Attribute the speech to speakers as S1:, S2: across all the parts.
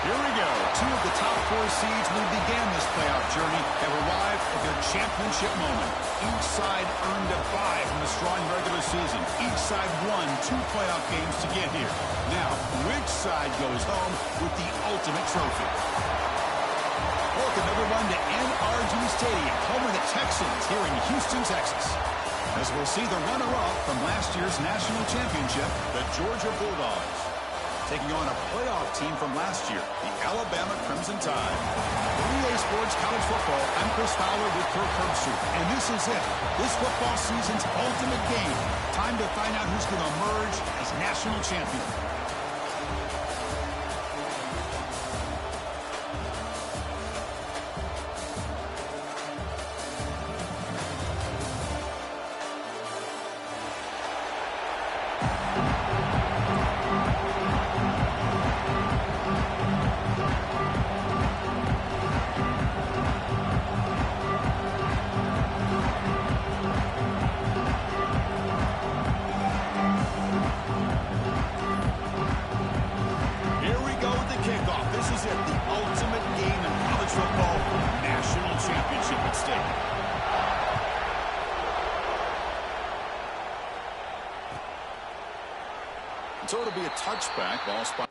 S1: Here we go. Two of the top 4 seeds who began this playoff journey have arrived at their championship moment. Each side earned a bye from a strong regular season. Each side won 2 playoff games to get here. Now, which side goes home with the ultimate trophy? Welcome, everyone, to NRG Stadium, home of the Texans here in Houston, Texas. As we'll see the runner-up from last year's national championship, the Georgia Bulldogs, taking on a playoff team from last year, the Alabama Crimson Tide. For EA Sports College Football, I'm Chris Fowler with Kirk Herbstreit, and this is it. This football season's ultimate game. Time to find out who's going to emerge as national champion. So it'll be a touchback, ball spot.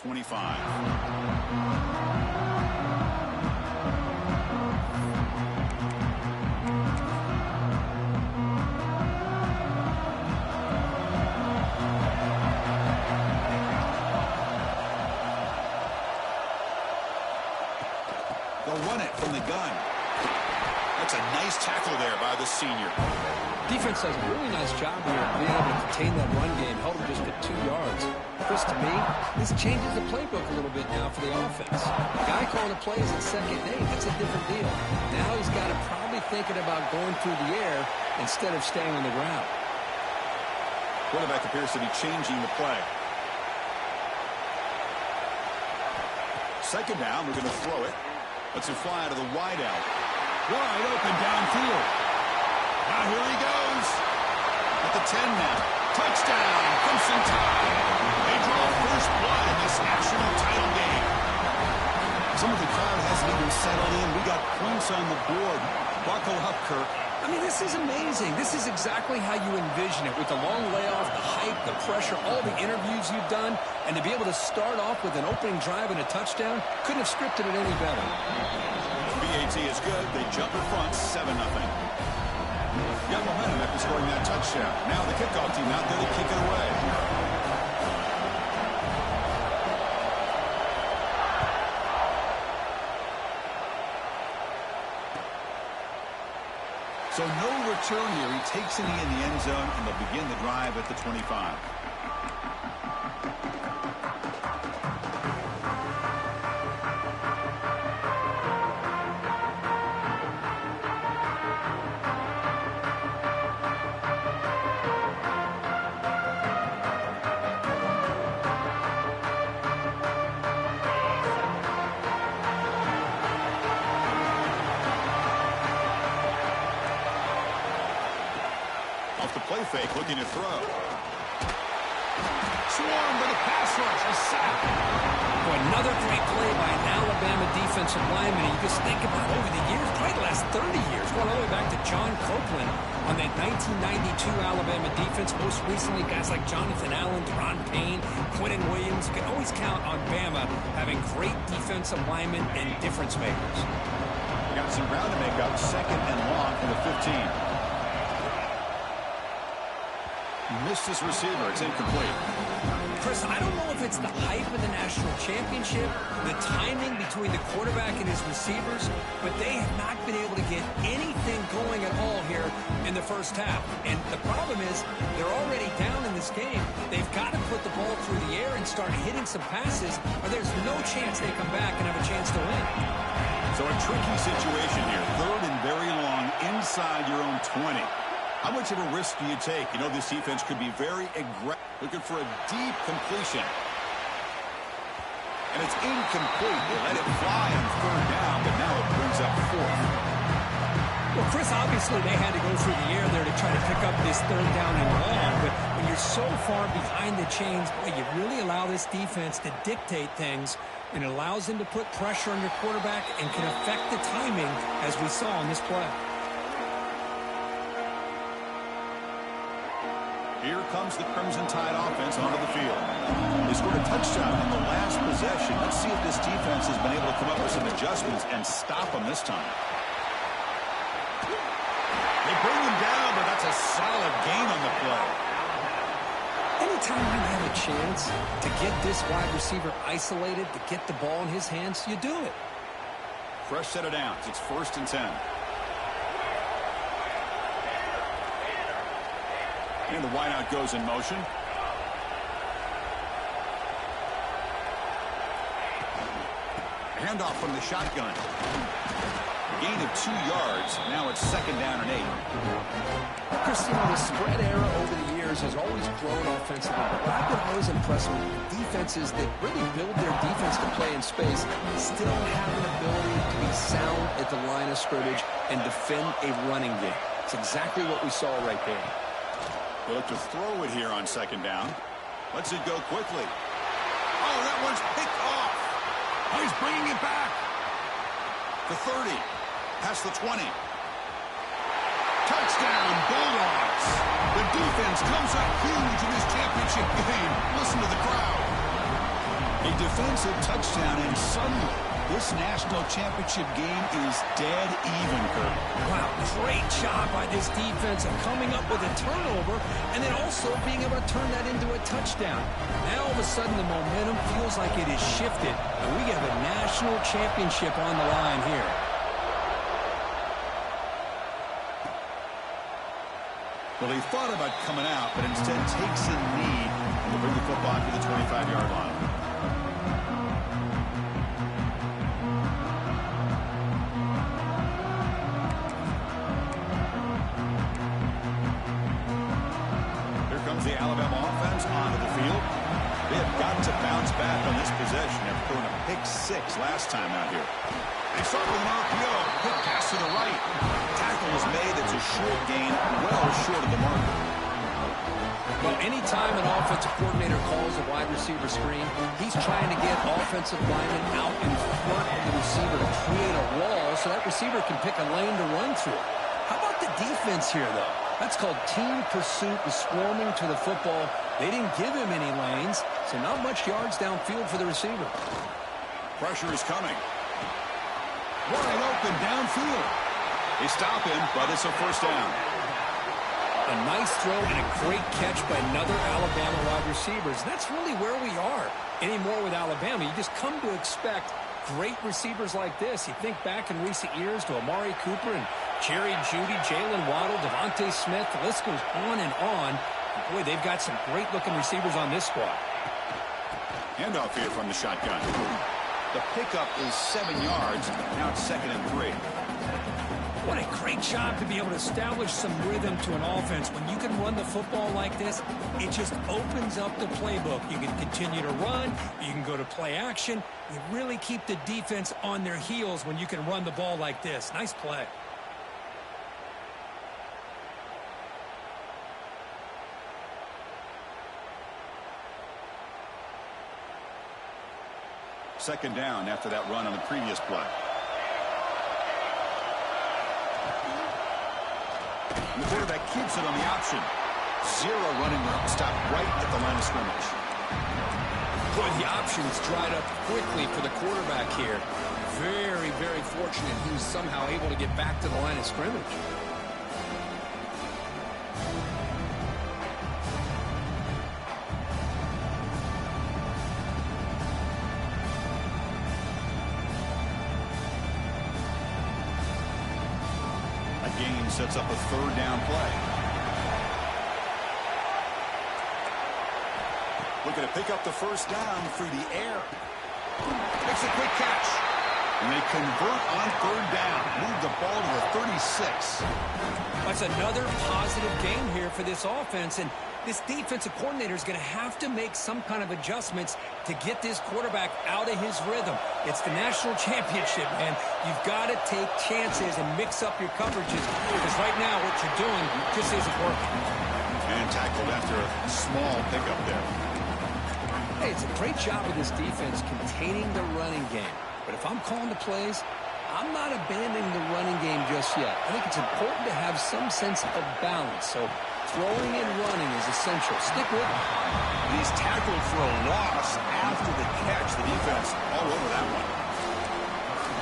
S1: The 25. They'll run it from the gun. That's a nice tackle there by the senior.
S2: Defense does a really nice job here of being able to contain that run game. Held him just at 2 yards. Chris, to me, this changes the playbook a little bit now for the offense. The guy calling the plays at second and 8, that's a different deal. Now he's got to probably thinking about going through the air instead of staying on the ground.
S1: Quarterback appears to be changing the play. Second down, we're going to throw it. Let's it fly out of the wide out. Wide open downfield. Now here he goes. At the 10 now. Touchdown, Crimson Tide. They draw first blood in this national title game. Some of the crowd hasn't even settled in. We got points on the board. Buckle up, Kirk.
S2: I mean, this is amazing. This is exactly how you envision it, with the long layoff, the hype, the pressure, all the interviews you've done, and to be able to start off with an opening drive and a touchdown, couldn't have scripted it any better.
S1: BAT is good. They jump in front, 7-0. Got momentum after scoring that touchdown. Now the kickoff team out there to kick it away. So no return here. He takes it in the end zone, and they'll begin the drive at the 25. Off the play fake, looking to throw. Swarmed by the pass rush. A sack.
S2: Boy, another great play by an Alabama defensive lineman. You just think about over the years, probably the last 30 years, going all the way back to John Copeland on that 1992 Alabama defense. Most recently, guys like Jonathan Allen, Deron Payne, Quentin Williams. You can always count on Bama having great defensive linemen and difference makers.
S1: Got some ground to make up. Second and long from the 15. Missed his receiver. It's incomplete.
S2: Chris, I don't know if it's the hype of the national championship, the timing between the quarterback and his receivers, but they have not been able to get anything going at all here in the first half. And the problem is they're already down in this game. They've got to put the ball through the air and start hitting some passes, or there's no chance they come back and have a chance to win.
S1: So a tricky situation here. Third and very long inside your own 20. How much of a risk do you take? You know, this defense could be very aggressive, looking for a deep completion. And it's incomplete. They let it fly on third down, but now it brings up fourth.
S2: Well, Chris, obviously they had to go through the air there to try to pick up this third down and long, but when you're so far behind the chains, boy, you really allow this defense to dictate things, and it allows them to put pressure on your quarterback and can affect the timing, as we saw on this play.
S1: Here comes the Crimson Tide offense onto the field. They scored a touchdown on the last possession. Let's see if this defense has been able to come up with some adjustments and stop them this time. They bring him down, but that's a solid gain on the play.
S2: Anytime you have a chance to get this wide receiver isolated, to get the ball in his hands, you do it.
S1: Fresh set of downs. It's 1st and 10. And the wideout goes in motion. Handoff from the shotgun. Gain of 2 yards. Now it's 2nd down and 8.
S2: Chris, you know, the spread era over the years has always grown offensively, but I've been always impressed with defenses that really build their defense to play in space, still have an ability to be sound at the line of scrimmage and defend a running game. It's exactly what we saw right there.
S1: They look to throw it here on 2nd down. Lets it go quickly. Oh, that one's picked off. Oh, he's bringing it back. The 30. Past the 20. Touchdown, Bulldogs. The defense comes up huge in this championship game. Listen to the crowd. A defensive touchdown, and suddenly this national championship game is dead even, Kurt.
S2: Wow, great job by this defense of coming up with a turnover and then also being able to turn that into a touchdown. Now all of a sudden the momentum feels like it is shifted, and we have a national championship on the line here.
S1: Well, he thought about coming out, but instead takes a knee to bring the football to the 25-yard line. Here comes the Alabama offense onto the field. They have got to bounce back on this possession after throwing a pick 6 last time out here. They start with an RPO. Quick pass to the right. Tackle is made. It's a short gain, well short of the marker.
S2: Well, anytime an offensive coordinator calls a wide receiver screen, he's trying to get offensive linemen out in front of the receiver to create a wall so that receiver can pick a lane to run through. How about the defense here, though? That's called team pursuit and swarming to the football. They didn't give him any lanes, so not much yards downfield for the receiver.
S1: Pressure is coming. Wide open downfield. They stop him, but it's a 1st down.
S2: A nice throw and a great catch by another Alabama wide receivers. That's really where we are anymore with Alabama. You just come to expect great receivers like this. You think back in recent years to Amari Cooper and Jerry Jeudy, Jalen Waddle, Devontae Smith. The list goes on and on. Boy, they've got some great-looking receivers on this squad.
S1: Handoff here from the shotgun. The pickup is 7 yards. Now it's 2nd and 3.
S2: What a great job to be able to establish some rhythm to an offense. When you can run the football like this, it just opens up the playbook. You can continue to run. You can go to play action. You really keep the defense on their heels when you can run the ball like this. Nice play.
S1: Second down after that run on the previous play. And the quarterback keeps it on the option. Zero running room. Stop right at the line of scrimmage.
S2: Boy, the options dried up quickly for the quarterback here. Very, very fortunate he was somehow able to get back to the line of scrimmage.
S1: A gain sets up a third down play. Looking to pick up the first down through the air. Makes a quick catch. And they convert on third down. Move the ball to the 36.
S2: That's another positive game here for this offense. And this defensive coordinator is going to have to make some kind of adjustments to get this quarterback out of his rhythm. It's the national championship, man. You've got to take chances and mix up your coverages because right now what you're doing just isn't working.
S1: And tackled after a small pickup there.
S2: Hey, it's a great job of this defense containing the running game. But if I'm calling the plays, I'm not abandoning the running game just yet. I think it's important to have some sense of balance. So throwing and running is essential. Stick with it.
S1: He's tackled for a loss after the catch. The defense all over that one.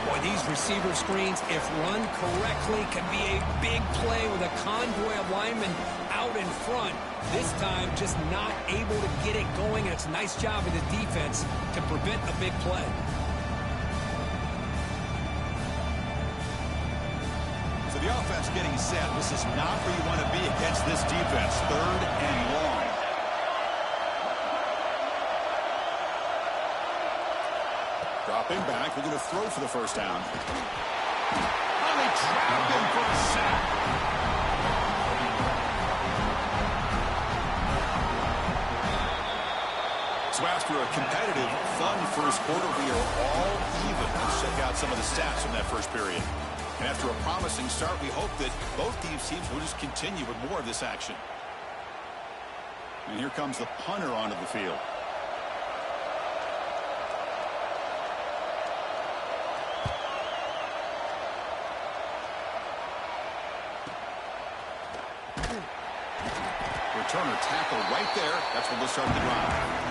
S2: Boy, these receiver screens, if run correctly, can be a big play with a convoy of linemen out in front. This time, just not able to get it going, and it's a nice job of the defense to prevent a big play.
S1: So the offense getting set. This is not where you want to be against this defense. Third and long. Dropping back, looking to throw for the first down. Oh, they trap him for a sack. So after a competitive, fun first quarter, we are all even. Let's check out some of the stats from that first period. And after a promising start, we hope that both these teams will just continue with more of this action. And here comes the punter onto the field. Returner tackle right there. That's when they'll start the drive.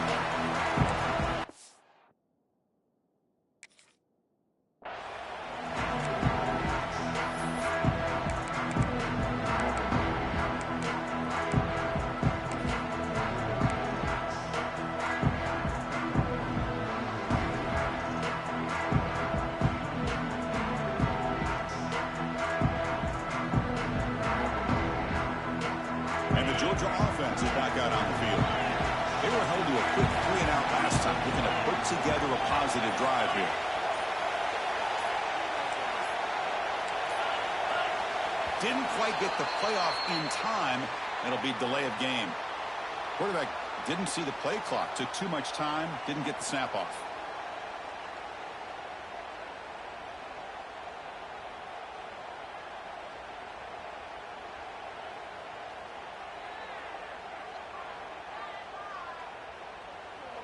S1: Georgia offense is back out on the field. They were held to a quick 3-and-out last time, looking to put together a positive drive here. Didn't quite get the playoff in time. It'll be delay of game. Quarterback didn't see the play clock. Took too much time. Didn't get the snap off.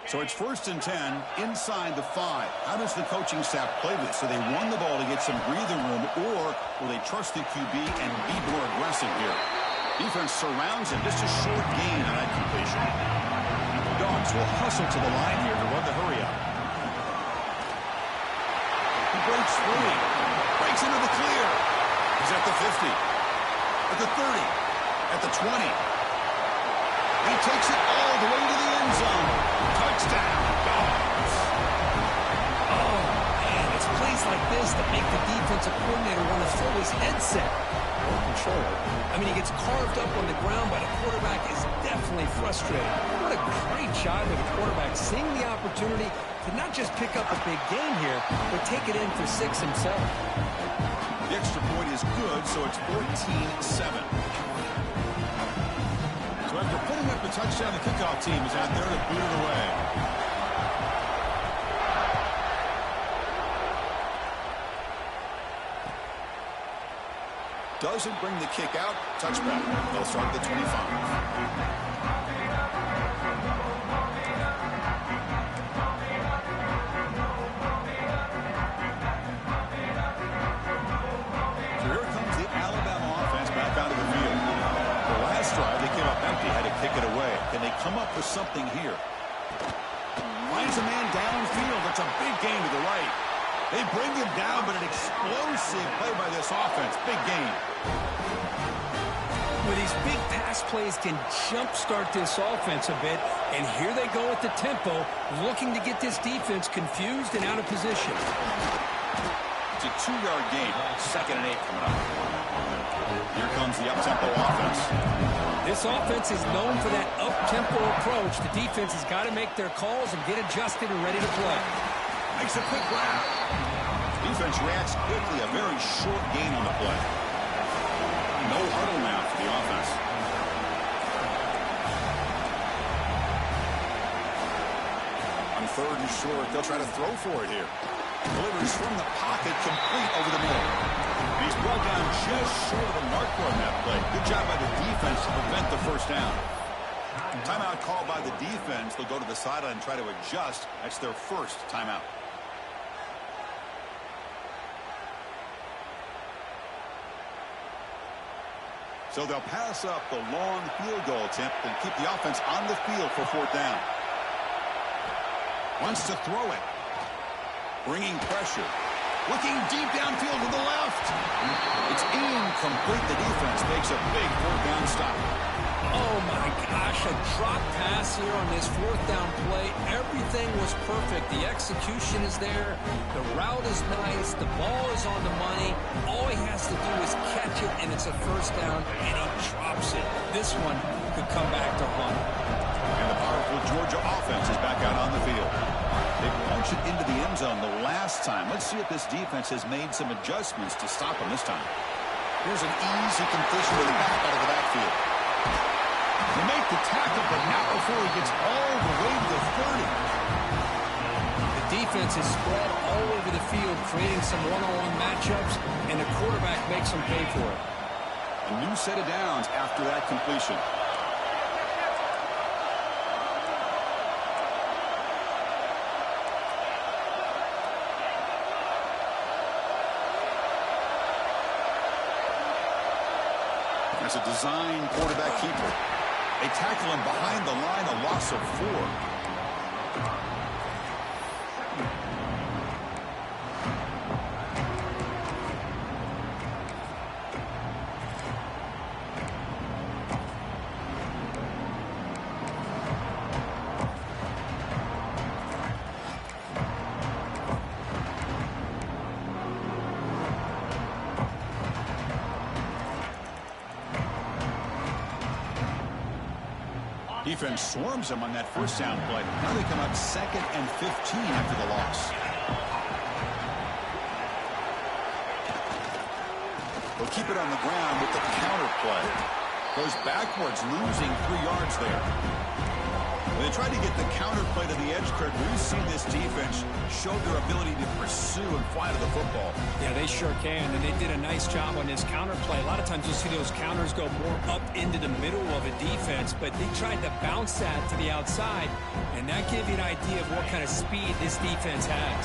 S1: So it's 1st and 10 inside the 5. How does the coaching staff play this? So they run the ball to get some breathing room, or will they trust the QB and be more aggressive here? Defense surrounds him. Just a short gain on that completion. Dogs will hustle to the line here to run the hurry up. He breaks free. Breaks into the clear. He's at the 50. At the 30. At the 20. He takes it all the way to the end zone. Touchdown, Dogs.
S2: Oh, man, it's plays like this that make the defensive coordinator want to throw his headset or controller. I mean, he gets carved up on the ground, but the quarterback is definitely frustrated. What a great job of the quarterback seeing the opportunity to not just pick up a big gain here, but take it in for 6 himself.
S1: The extra point is good, so it's 14-7. So after putting up the touchdown, the kickoff team is out there to boot it away. Doesn't bring the kick out. Touchback. They'll start at the 25. kick it away. Can they come up with something here? Finds a man downfield. That's a big gain to the right. They bring him down, but an explosive play by this offense. Big gain.
S2: Well, these big pass plays can jumpstart this offense a bit, and here they go at the tempo, looking to get this defense confused and out of position.
S1: It's a 2-yard gain. 2nd and 8 coming up. Here comes the up-tempo offense.
S2: This offense is known for that up-tempo approach. The defense has got to make their calls and get adjusted and ready to play.
S1: Makes a quick grab. Defense reacts quickly. A very short gain on the play. No huddle now for the offense. On 3rd and short, they'll try to throw for it here. Delivers from the pocket, complete over the middle. And he's brought down just short of the marker on that play. Good job by the defense to prevent the first down. Timeout called by the defense. They'll go to the sideline and try to adjust. That's their first timeout. So they'll pass up the long field goal attempt and keep the offense on the field for 4th down. Wants to throw it. Bringing pressure. Looking deep downfield to the left. It's incomplete. The defense makes a big 4th down stop.
S2: Oh, my gosh, a drop pass here on this 4th down play. Everything was perfect. The execution is there. The route is nice. The ball is on the money. All he has to do is catch it, and it's a 1st down, and he drops it. This one could come back to haunt him.
S1: And the powerful Georgia offense is back out on the field. They punch it into the end zone the last time. Let's see if this defense has made some adjustments to stop him this time. Here's an easy completion to the back out of the backfield. They make the tackle, but not before he gets all the way to the 30.
S2: The defense is spread all over the field, creating some one-on-one matchups, and the quarterback makes them pay for it.
S1: A new set of downs after that completion. As a design quarterback keeper. They tackle him behind the line, a loss of 4. Defense swarms him on that 1st down play. Now they come up 2nd and 15 after the loss. They'll keep it on the ground with the counter play. Goes backwards, losing 3 yards there. When they try to get the counter play to the edge, Kurt, we've seen this defense show their ability to pursue and fly to the football.
S2: Yeah, they sure can, and they did a nice job on this counter play. A lot of times you'll see those counters go more up into the middle of a defense, but they tried to bounce that to the outside, and that gives you an idea of what kind of speed this defense has.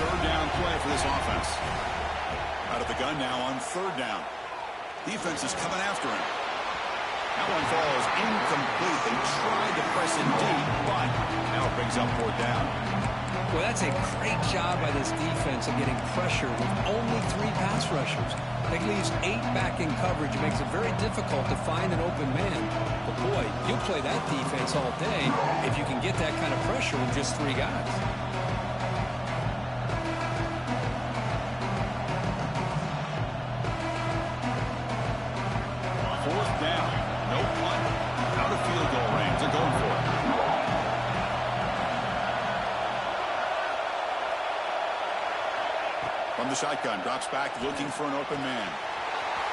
S1: 3rd down play for this offense. Out of the gun now on 3rd down. Defense is coming after him. That one falls incomplete. They tried to press it deep, but now it brings up 4th down.
S2: Well, that's a great job by this defense of getting pressure with only 3 pass rushers. That leaves 8 back in coverage. It makes it very difficult to find an open man. But, boy, you'll play that defense all day if you can get that kind of pressure with just 3 guys.
S1: From the shotgun, drops back, looking for an open man.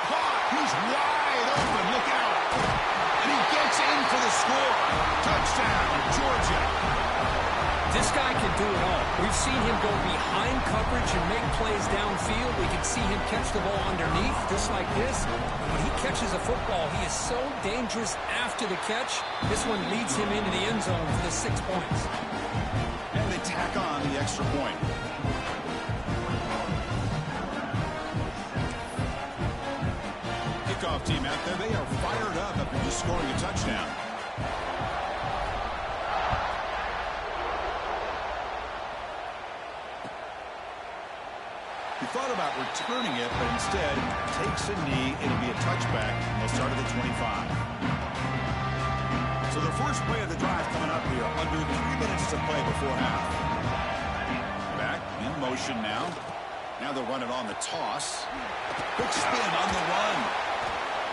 S1: Caught! He's wide open. Look out! And he gets in for the score. Touchdown, Georgia.
S2: This guy can do it all. We've seen him go behind coverage and make plays downfield. We can see him catch the ball underneath, just like this. When he catches a football, he is so dangerous after the catch. This one leads him into the end zone for the 6 points.
S1: And they tack on the extra point. kickoff team out there, they are fired up after just scoring a touchdown. He thought about returning it, but instead takes a knee. It'll be a touchback, and they'll start at the 25. So the first play of the drive coming up here, under 3 minutes to play before half. Back in motion now. Now they'll run it on the toss. Quick spin on the run.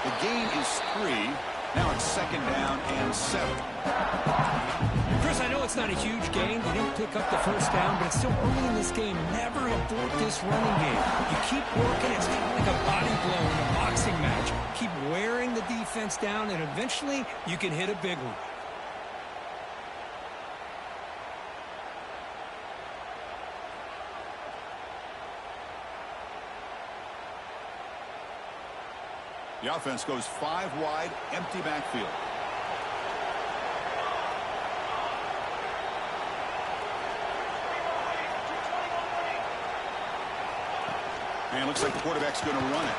S1: The gain is 3. Now it's 2nd down and 7.
S2: Chris, I know it's not a huge gain. You didn't pick up the first down, but it's still early in this game. Never abort this running game. You keep working. It's kind of like a body blow in a boxing match. Keep wearing the defense down, and eventually you can hit a big one.
S1: The offense goes 5 wide, empty backfield. And looks like the quarterback's going to run it.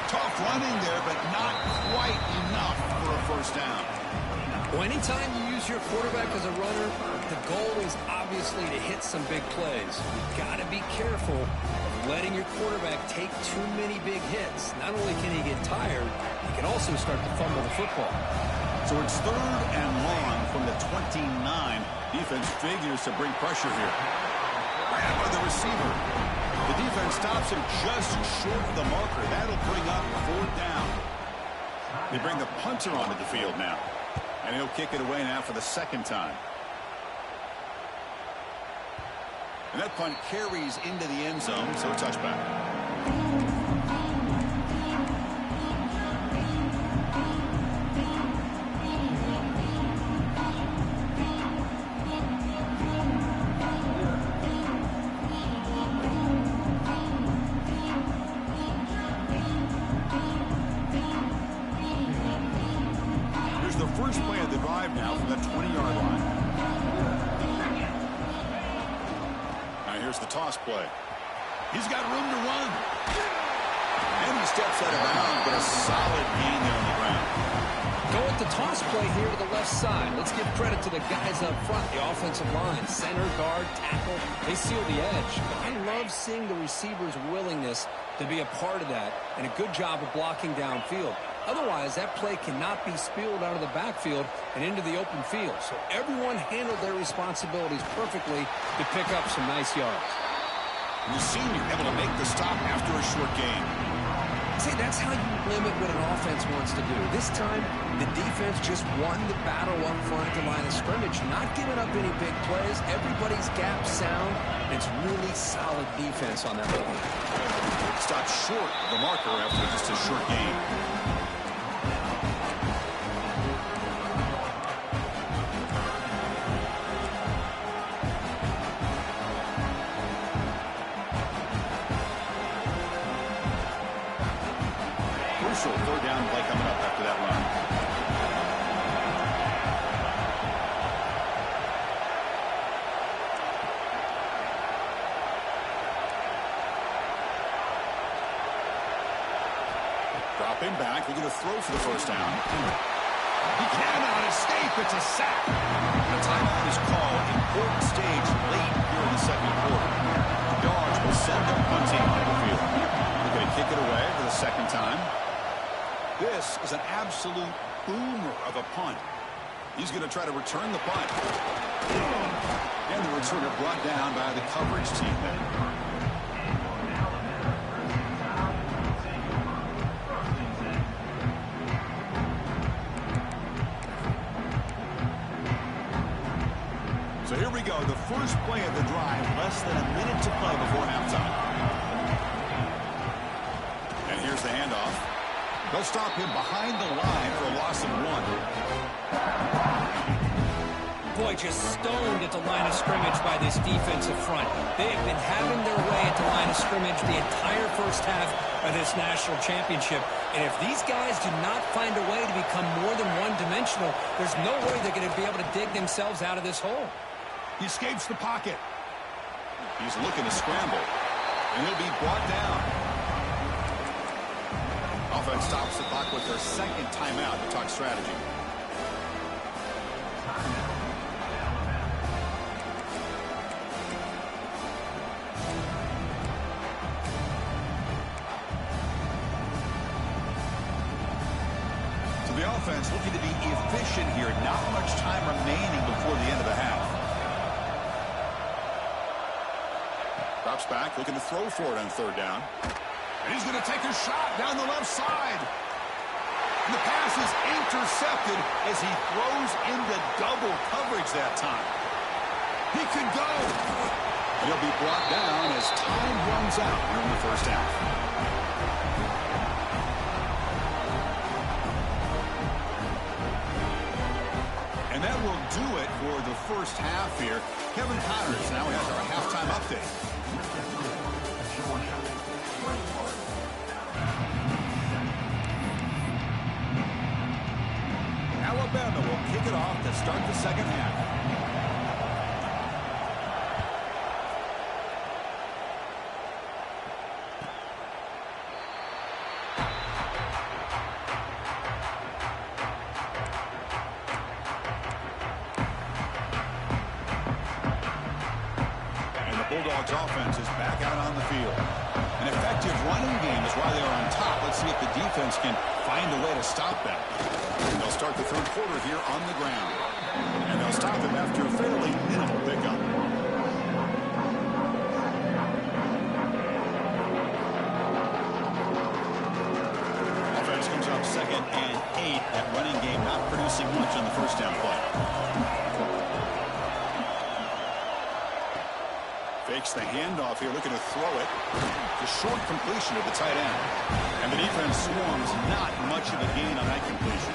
S1: Tough running there, but not quite enough for a first down.
S2: Well, anytime you use your quarterback as a runner, the goal is obviously to hit some big plays. You've got to be careful of letting your quarterback take too many big hits. Not only can he get tired, he can also start to fumble the football.
S1: So it's 3rd and long from the 29. Defense figures to bring pressure here. Grab by the receiver. The defense stops him just short of the marker. That'll bring up 4th down. They bring the punter onto the field now. And he'll kick it away now for the 2nd time. And that punt carries into the end zone, so a touchback. Here's the first play of the drive now from the 20-yard line. Here's the toss play. He's got room to run. And he steps out of bounds, but a solid gain there on the ground.
S2: Go with the toss play here to the left side. Let's give credit to the guys up front, the offensive line, center, guard, tackle. They seal the edge. I love seeing the receiver's willingness to be a part of that and a good job of blocking downfield. Otherwise, that play cannot be spilled out of the backfield and into the open field. So everyone handled their responsibilities perfectly to pick up some nice yards.
S1: And the senior able to make the stop after a short gain.
S2: See, that's how you limit what an offense wants to do. This time, the defense just won the battle up front at the line of scrimmage, not giving up any big plays. Everybody's gap sound. It's really solid defense on that line.
S1: Stopped short of the marker after just a short gain. Crucial 3rd down play coming up after that run. Dropping back, looking to throw for the first down. He cannot escape. It's a sack. The timeout is called. Important stage late here in the 2nd quarter. The Dogs will send their punting on the field. They're going to kick it away for the 2nd time. This is an absolute boomer of a punt. He's going to try to return the punt. And the returner brought down by the coverage team there. So here we go, the first play of the drive, less than a minute to play before halftime. And here's the handoff. They'll stop him behind the line for a loss of 1.
S2: Boy, just stoned at the line of scrimmage by this defensive front. They have been having their way at the line of scrimmage the entire first half of this national championship. And if these guys do not find a way to become more than one-dimensional, there's no way they're going to be able to dig themselves out of this hole.
S1: He escapes the pocket. He's looking to scramble. And he'll be brought down. Offense stops the clock with their second timeout to talk strategy. So the offense looking to be efficient here. Not much time remaining before the end of the half. Drops back, looking to throw for it on third down. And he's going to take a shot down the left side. And the pass is intercepted as he throws into double coverage that time. He could go. And he'll be brought down as time runs out here in the first half. And that will do it for the first half here. Kevin Connors now has our halftime update. Alabama will kick it off to start the second half. And the Bulldogs offense is back out on the field. An effective running game is why they are on top. Let's see if the defense can find a way to stop them. And they'll start the third quarter here on the ground. And they'll stop them after a fairly minimal pickup. Offense comes up 2nd and 8. That running game not producing much on the first down play. Fakes the handoff here, looking to throw it. The short completion of the tight end. And the defense swarms, not much of a gain on that completion.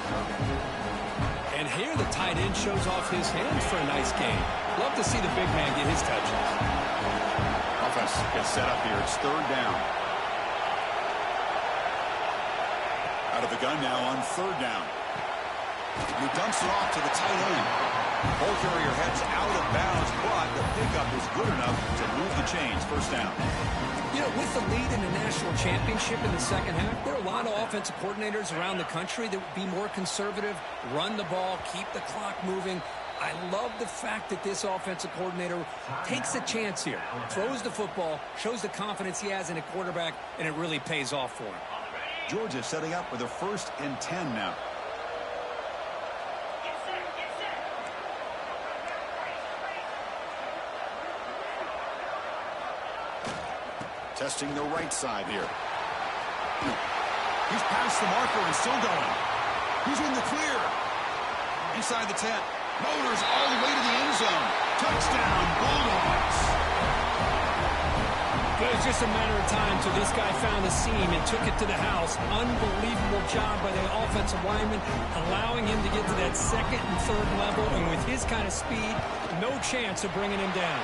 S2: And here the tight end shows off his hands for a nice game. Love to see the big man get his touches.
S1: Offense gets set up here. It's third down. Out of the gun now on third down. He dumps it off to the tight end. Ball carrier heads out of bounds, but the pickup is good enough to move the chains. First down.
S2: You know, with the lead in the national championship in the second half, there are a lot of offensive coordinators around the country that would be more conservative, run the ball, keep the clock moving. I love the fact that this offensive coordinator takes a chance here, throws the football, shows the confidence he has in a quarterback, and it really pays off for him.
S1: Georgia setting up with a 1st and 10 now. Testing the right side here. He's past the marker and still going. He's in the clear. Inside the 10. Motors all the way to the end zone. Touchdown, Bulldogs.
S2: It was just a matter of time till this guy found the seam and took it to the house. Unbelievable job by the offensive lineman, allowing him to get to that second and third level. And with his kind of speed, no chance of bringing him down.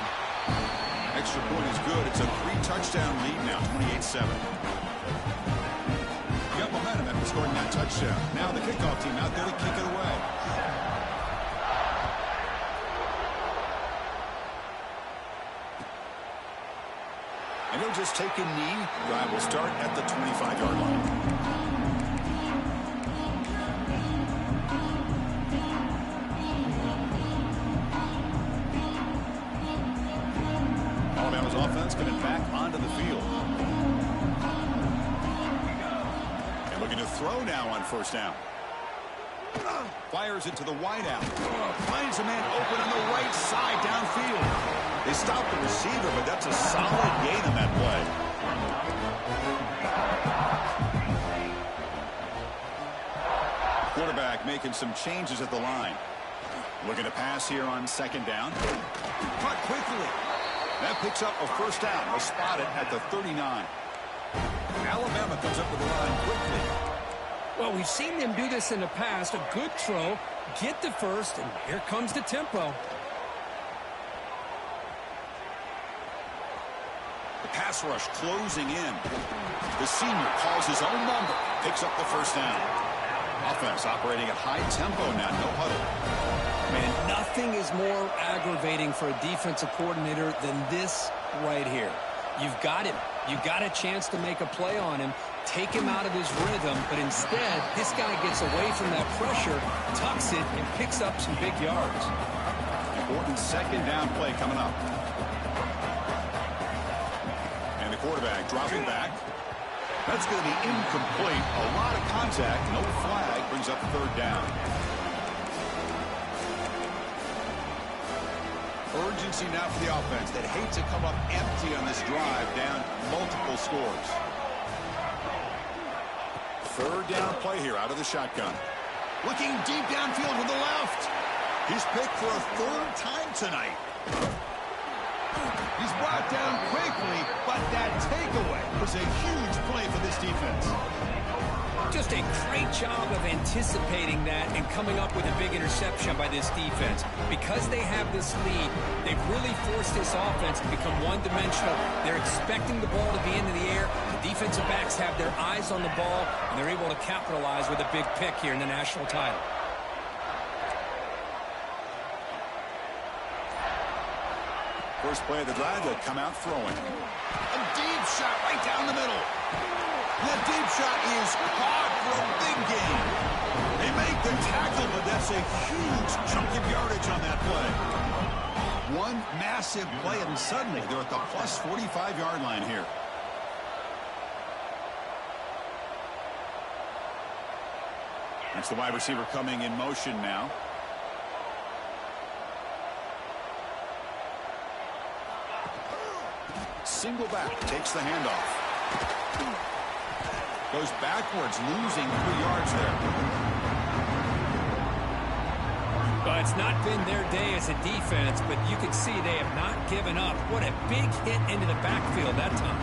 S1: Extra point is good. It's a 3-touchdown lead now, 28-7. Got momentum after scoring that touchdown. Now the kickoff team out there to kick it away. And he'll just take a knee. Drive will start at the 25-yard line. Alabama's offense coming back onto the field. And looking to throw now on first down. Fires it to the wideout. Finds a man open on the right side downfield. They stopped the receiver, but that's a solid gain on that play. Quarterback making some changes at the line. Looking to pass here on second down. Cut quickly. That picks up a first down. They'll spot it at the 39. Alabama comes up with the line quickly.
S2: Well, we've seen them do this in the past. A good throw, get the first, and here comes the tempo.
S1: The pass rush closing in. The senior calls his own number, picks up the first down. Offense operating at high tempo now, no huddle.
S2: Man, nothing is more aggravating for a defensive coordinator than this right here. You've got him. You got a chance to make a play on him, take him out of his rhythm, but instead, this guy gets away from that pressure, tucks it, and picks up some big yards.
S1: Important second down play coming up. And the quarterback dropping back. That's going to be incomplete. A lot of contact. No flag. Brings up third down. Urgency now for the offense that hate to come up empty on this drive, down multiple scores. Third down play here out of the shotgun. Looking deep downfield with the left. He's picked for a third time tonight. He's brought down quickly, but that takeaway was a huge play for this defense.
S2: Just a great job of anticipating that and coming up with a big interception by this defense. Because they have this lead, they've really forced this offense to become one-dimensional. They're expecting the ball to be into the air. The defensive backs have their eyes on the ball, and they're able to capitalize with a big pick here in the national title.
S1: First play of the drive, they'll come out throwing. A deep shot right down the middle. That deep shot is caught for a big gain. They make the tackle, but that's a huge chunk of yardage on that play. One massive play, and suddenly they're at the plus 45-yard line here. That's the wide receiver coming in motion now. Single back, takes the handoff. Goes backwards, losing 3 yards there.
S2: Well, it's not been their day as a defense, but you can see they have not given up. What a big hit into the backfield that time.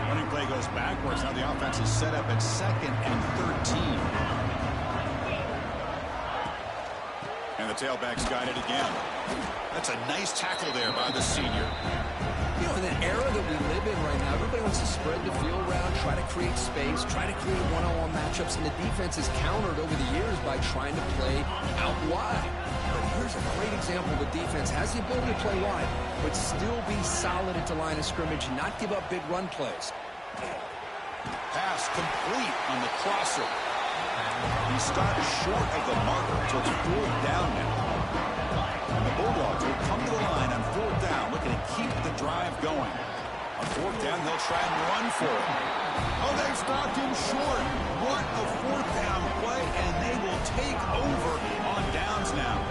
S1: Running play goes backwards. Now the offense is set up at 2nd and 13. And the tailback's got it again. That's a nice tackle there by the senior.
S2: You know, in an era that we live in right now, everybody wants to spread the field around, try to create space, try to create one-on-one matchups, and the defense is countered over the years by trying to play out wide. But here's a great example of a defense has the ability to play wide, but still be solid at the line of scrimmage and not give up big run plays.
S1: Pass complete on the crosser. He stopped short of the marker, so it's 4th down now. And the Bulldogs will come to the line on 4th down, looking to keep the drive going. On 4th down, they'll try and run for it. Oh, they stopped him short. What a 4th down play, and they will take over on downs now.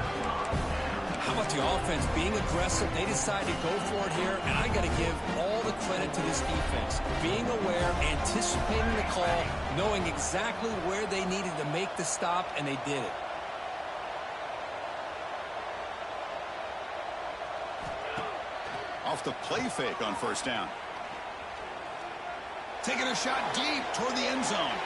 S2: How about the offense being aggressive? They decide to go for it here, and I got to give all the credit to this defense. Being aware, anticipating the call, knowing exactly where they needed to make the stop, and they did it.
S1: Off the play fake on 1st down. Taking a shot deep toward the end zone.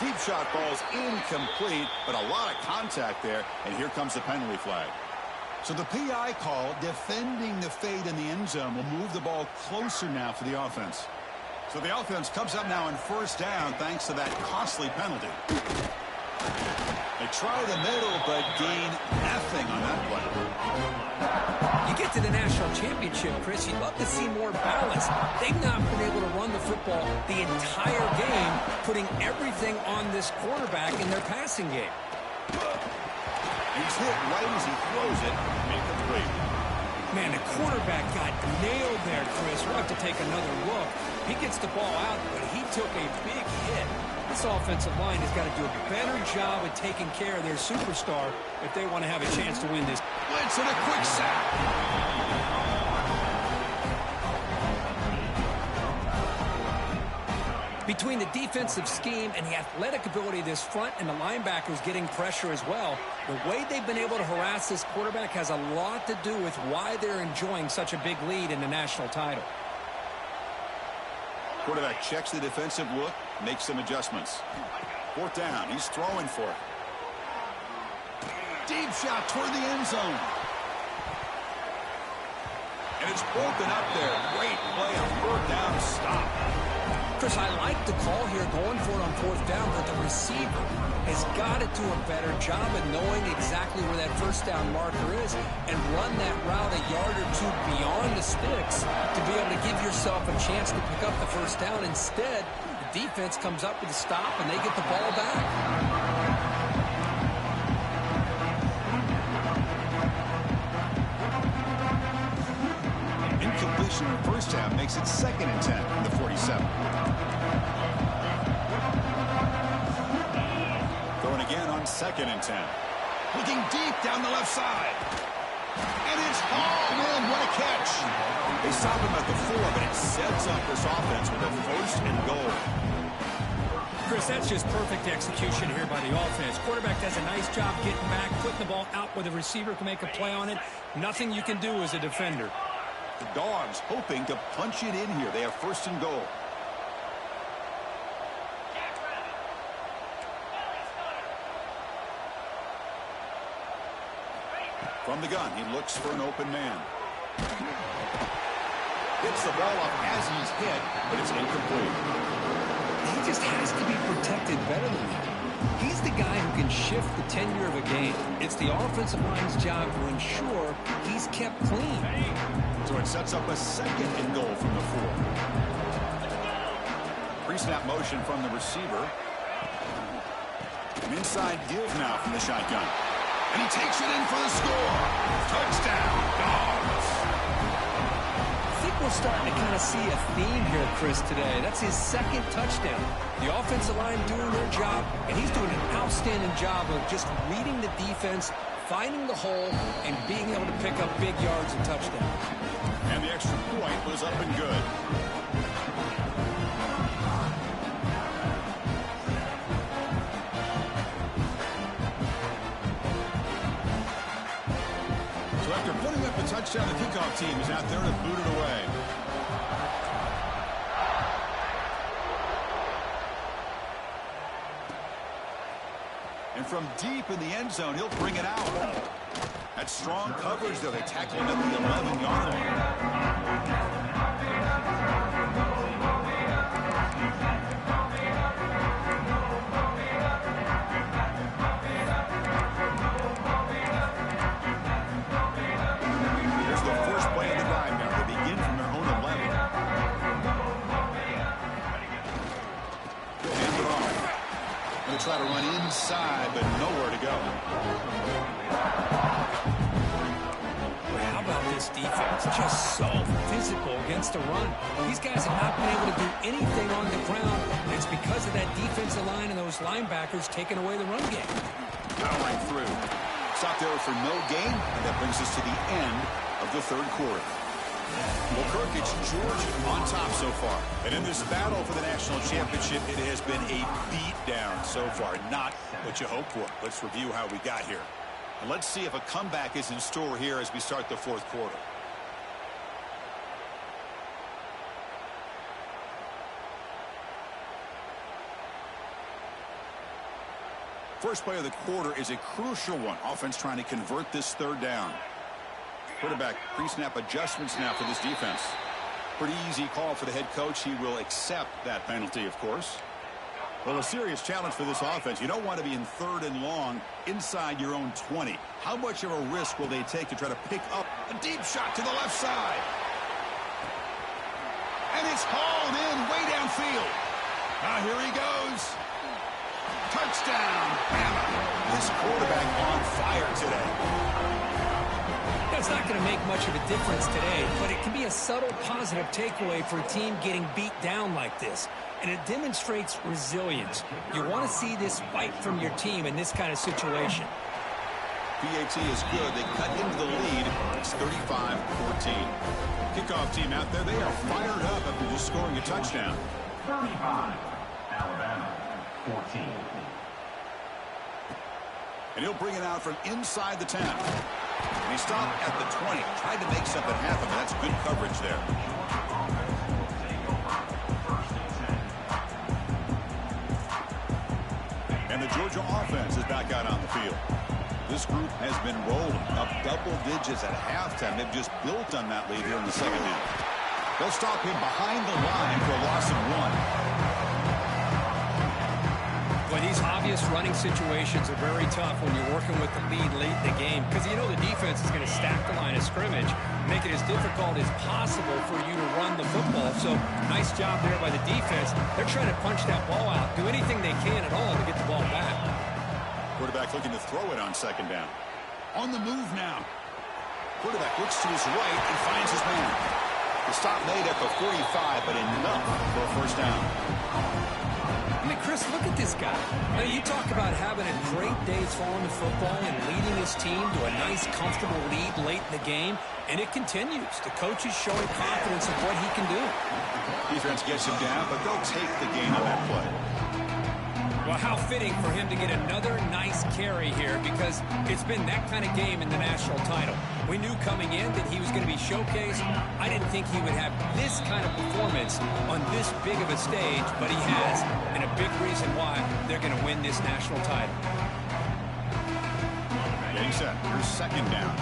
S1: Deep shot ball's incomplete, but a lot of contact there, and here comes the penalty flag. So the PI call, defending the fade in the end zone, will move the ball closer now for the offense. So the offense comes up now on 1st down thanks to that costly penalty. They try the middle, but gain nothing on that play.
S2: You get to the national championship, Chris, you'd love to see more balance. They've not been able to run the football the entire game, putting everything on this quarterback in their passing game.
S1: He's hit right as he throws it, incomplete.
S2: Man, the quarterback got nailed there, Chris. We'll have to take another look. He gets the ball out, but he took a big hit. This offensive line has got to do a better job of taking care of their superstar if they want to have a chance to win this.
S1: Blitz and a quick sack.
S2: Between the defensive scheme and the athletic ability of this front and the linebackers getting pressure as well, the way they've been able to harass this quarterback has a lot to do with why they're enjoying such a big lead in the national title.
S1: Quarterback checks the defensive look, makes some adjustments. 4th down, he's throwing for it. Deep shot toward the end zone. And it's broken up there. Great play on 4th down stop.
S2: Chris, I like the call here going for it on fourth down, but the receiver has got to do a better job of knowing exactly where that first down marker is and run that route a yard or two beyond the sticks to be able to give yourself a chance to pick up the first down. Instead, the defense comes up with a stop and they get the ball back.
S1: Incompletion in the first half makes it 2nd and 10 in the 47. Throwing again on 2nd and 10. Looking deep down the left side. And it's hauled in. What a catch. They stop him at the 4, but it sets up this offense with a 1st and goal.
S3: Chris, that's just perfect execution here by the offense. Quarterback does a nice job getting back, putting the ball out where the receiver can make a play on it. Nothing you can do as a defender.
S1: The Dogs hoping to punch it in here. They have 1st and goal. From the gun, he looks for an open man. Hits the ball up as he's hit, but it's incomplete.
S2: He just has to be protected better than that. He's the guy who can shift the tenure of a game. It's the offensive line's job to ensure he's kept clean.
S1: So it sets up a 2nd and goal from the 4. Pre-snap motion from the receiver. An inside give now from the shotgun. And he takes it in for the score. Touchdown, Dogs.
S2: I think we're starting to kind of see a theme here, Chris, today. That's his 2nd touchdown. The offensive line doing their job, and he's doing an outstanding job of just reading the defense, finding the hole, and being able to pick up big yards and touchdowns.
S1: And the extra point was up and good. So after putting up a touchdown, the kickoff team is out there to boot it away. And from deep in the end zone, he'll bring it out. That's strong coverage, though. They tackle him at the 11-yard line. Here's the first play of the drive now. They begin from their own 11. Hand it off. Going to try to run inside, but nowhere to go.
S2: How about this defense? Just so physical against the run. These guys have not been able to do anything on the ground. It's because of that defensive line and those linebackers taking away the run game.
S1: Powering through. Stop there for no gain, and that brings us to the end of the 3rd quarter. Well, Kirk, it's Georgia on top so far. And in this battle for the national championship, it has been a beatdown so far. Not what you hoped for. Let's review how we got here. And let's see if a comeback is in store here as we start the 4th quarter. First play of the quarter is a crucial one. Offense trying to convert this 3rd down. Quarterback pre-snap adjustments now for this defense. Pretty easy call for the head coach. He will accept that penalty, of course. Well, a serious challenge for this offense. You don't want to be in 3rd and long inside your own 20. How much of a risk will they take to try to pick up a deep shot to the left side? And it's hauled in way downfield. Now here he goes. Touchdown, Bama. This quarterback on fire today.
S2: It's not going to make much of a difference today, but it can be a subtle positive takeaway for a team getting beat down like this. And it demonstrates resilience. You want to see this fight from your team in this kind of situation.
S1: PAT is good. They cut into the lead. It's 35-14. Kickoff team out there, they are fired up after just scoring a touchdown.
S4: 35, Alabama, 14.
S1: And he'll bring it out from inside the 10. And he stopped at the 20. Tried to make something happen, but that's good coverage there. And the Georgia offense is back out on the field. This group has been rolling up double digits at halftime. They've just built on that lead here in the 2nd half. They'll stop him behind the line for a loss of 1.
S3: And these obvious running situations are very tough when you're working with the lead late in the game because you know the defense is going to stack the line of scrimmage, make it as difficult as possible for you to run the football. So nice job there by the defense. They're trying to punch that ball out, do anything they can at all to get the ball back.
S1: Quarterback looking to throw it on second down. On the move now. Quarterback looks to his right and finds his man. The stop made at the 45, but enough for a first down.
S3: I mean, Chris, look at this guy. I mean, you talk about having a great day throwing the football and leading his team to a nice, comfortable lead late in the game, and it continues. The coach is showing confidence of what he can do.
S1: Defense gets him down, but they'll take the gain on that play.
S3: Well, how fitting for him to get another nice carry here because it's been that kind of game in the national title. We knew coming in that he was going to be showcased. I didn't think he would have this kind of performance on this big of a stage, but he has, and a big reason why they're going to win this national title.
S1: Getting set. Here's second down.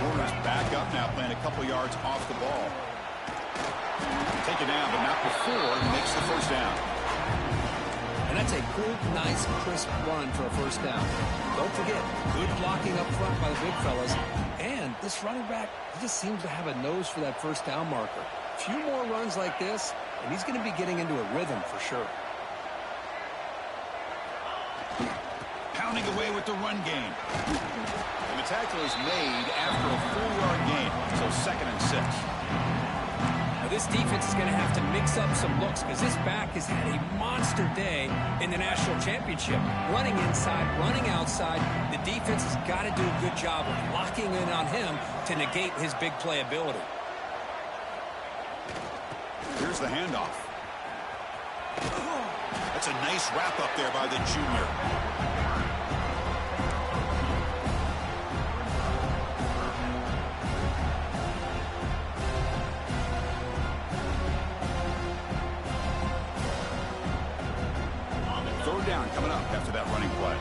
S1: Warner's back up now, playing a couple yards off the ball. Take it down, but not before he makes the first down.
S2: And that's a good, nice, crisp run for a first down. Don't forget, good blocking up front by the big fellas. And this running back, he just seems to have a nose for that first down marker. A few more runs like this, and he's going to be getting into a rhythm for sure.
S1: Pounding away with the run game. And the tackle is made after a 4-yard gain, so 2nd and 6.
S3: This defense is going to have to mix up some looks because this back has had a monster day in the national championship. Running inside, running outside. The defense has got to do a good job of locking in on him to negate his big play ability.
S1: Here's the handoff. That's a nice wrap up there by the junior. Down coming up after that running play.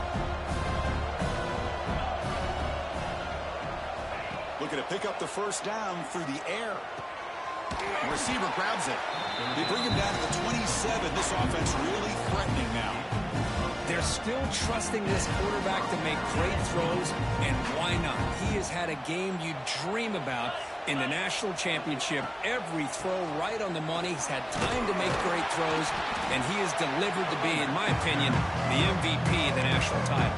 S1: Looking to pick up the first down through the air. The receiver grabs it. They bring him down to the 27. This offense really threatening now.
S3: They're still trusting this quarterback to make great throws, and why not? He has had a game you dream about in the national championship. Every throw right on the money. He's had time to make great throws, and he has delivered to be, in my opinion, the MVP of the national title.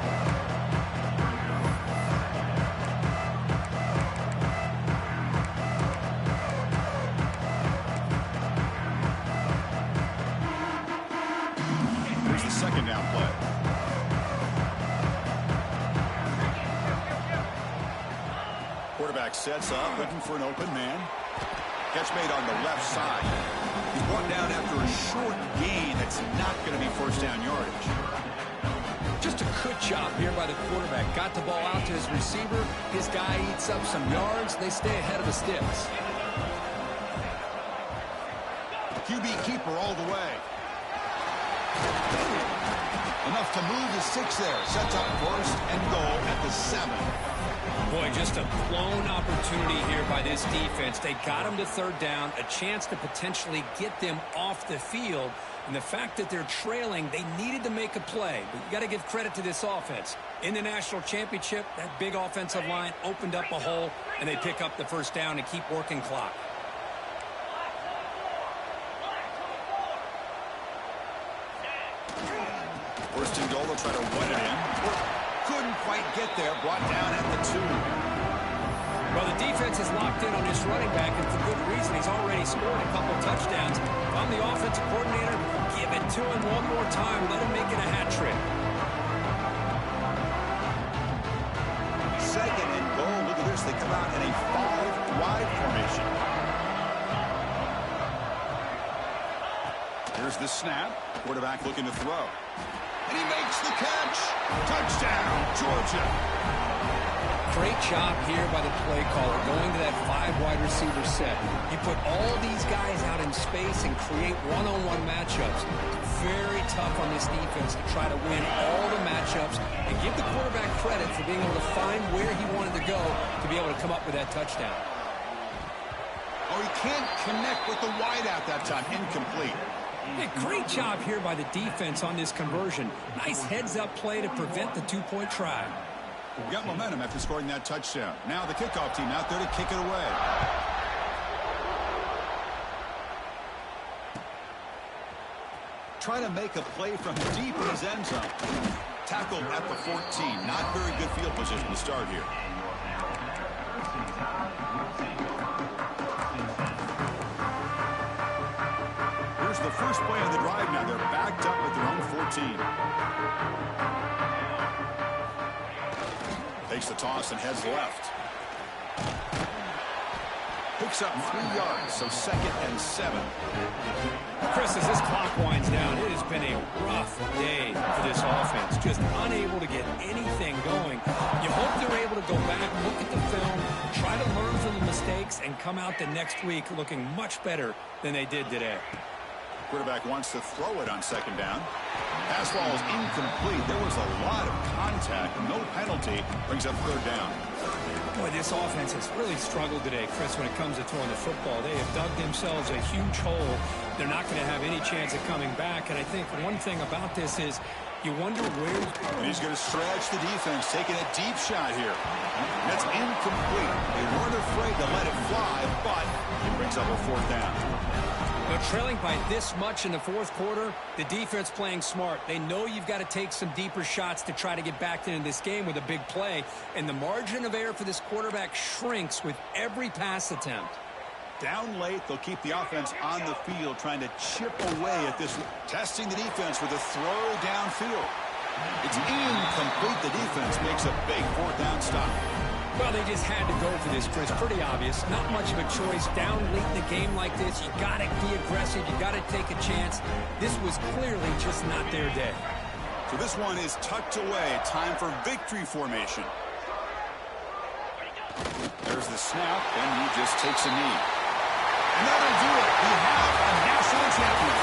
S3: Here's the second down play. Quarterback sets up, looking for an open man. Catch made on the left side. He's brought down after a short gain that's not going to be first down yardage. Just a good job here by the quarterback. Got the ball out to his receiver. His guy eats up some yards. They stay ahead of the sticks.
S1: QB keeper all the way. Enough to move the 6 there. Sets up first and goal at the 7.
S3: Boy, just a blown opportunity here by this defense. They got him to third down, a chance to potentially get them off the field. And the fact that they're trailing, they needed to make a play. But you got to give credit to this offense. In the national championship, that big offensive line opened up a hole, and they pick up the first down and keep working clock.
S1: First and goal, they'll try to run it in. Couldn't quite get there, brought down at the 2.
S3: Well, the defense is locked in on this running back, and for good reason. He's already scored a couple touchdowns. If I'm the offensive coordinator, give it to him one more time. Let him make it a hat trick.
S1: Second and goal. Look at this. They come out in a 5-wide formation. Here's the snap. Quarterback looking to throw. And he makes the catch. Touchdown, Georgia.
S3: Great job here by the play caller, going to that 5-wide receiver set. You put all these guys out in space and create one-on-one matchups. Very tough on this defense to try to win all the matchups and give the quarterback credit for being able to find where he wanted to go to be able to come up with that touchdown.
S1: Oh, he can't connect with the wideout that time. Incomplete.
S3: Hey, great job here by the defense on this conversion. Nice heads-up play to prevent the two-point try.
S1: We got momentum after scoring that touchdown. Now the kickoff team out there to kick it away. Trying to make a play from deep in his end zone. Tackled at the 14. Not very good field position to start here. Here's the first play of the drive now. They're backed up at their own 14. Takes the toss and heads left. Picks up 3 yards, so 2nd and 7.
S3: Chris, as this clock winds down, it has been a rough day for this offense. Just unable to get anything going. You hope they're able to go back, look at the film, try to learn from the mistakes, and come out the next week looking much better than they did today.
S1: Quarterback wants to throw it on 2nd down. Pass ball is incomplete. There was a lot of contact. No penalty. Brings up 3rd down.
S3: Boy, this offense has really struggled today, Chris, when it comes to throwing the football. They have dug themselves a huge hole. They're not going to have any chance of coming back. And I think one thing about this is you wonder where...
S1: And he's going to stretch the defense, taking a deep shot here. That's incomplete. They weren't afraid to let it fly, but it brings up a 4th down.
S3: Now, trailing by this much in the 4th quarter, the defense playing smart. They know you've got to take some deeper shots to try to get back into this game with a big play. And the margin of error for this quarterback shrinks with every pass attempt.
S1: Down late, they'll keep the offense on the field, trying to chip away at this. Testing the defense with a throw downfield. It's incomplete. The defense makes a big 4th down stop.
S3: Well, they just had to go for this, Chris. Pretty obvious. Not much of a choice. Down late in the game like this, you got to be aggressive. You got to take a chance. This was clearly just not their day.
S1: So this one is tucked away. Time for victory formation. There's the snap, and he just takes a knee. And that'll do it. We have a national champion.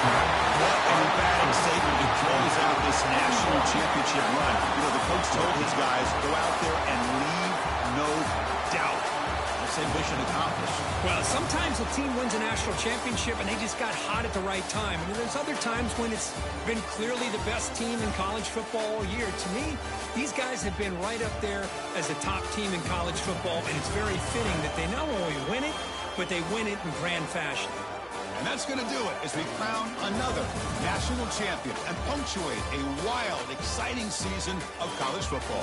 S1: What an emphatic statement to close out this national championship run. You know, the coach told his guys, go out there and leave no doubt. I say mission accomplished.
S3: Well, sometimes a team wins a national championship and they just got hot at the right time. I mean, there's other times when it's been clearly the best team in college football all year. To me, these guys have been right up there as the top team in college football, and it's very fitting that they not only win it, but they win it in grand fashion.
S1: And that's going to do it as we crown another national champion and punctuate a wild, exciting season of college football.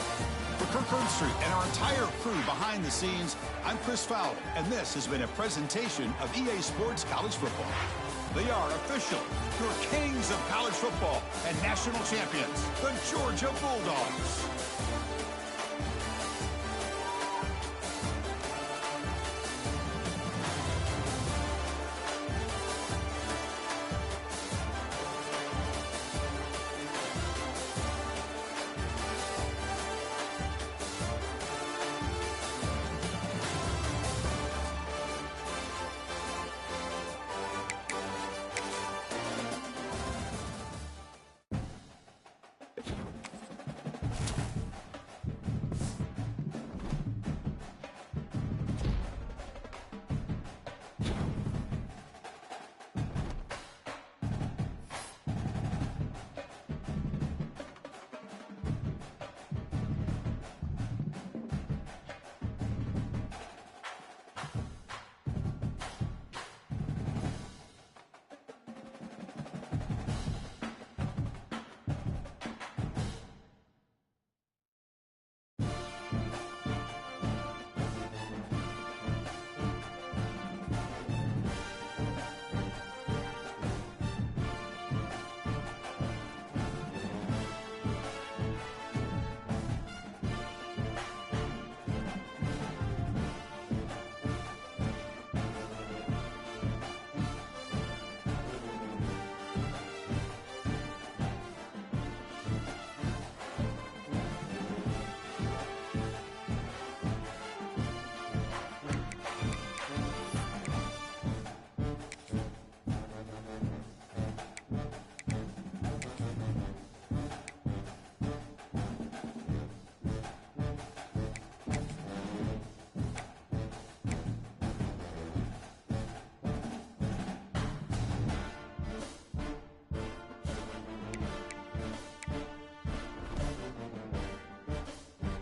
S1: For Kirk Herbstreit and our entire crew behind the scenes, I'm Chris Fowler, and this has been a presentation of EA Sports College Football. They are official, your kings of college football and national champions, the Georgia Bulldogs.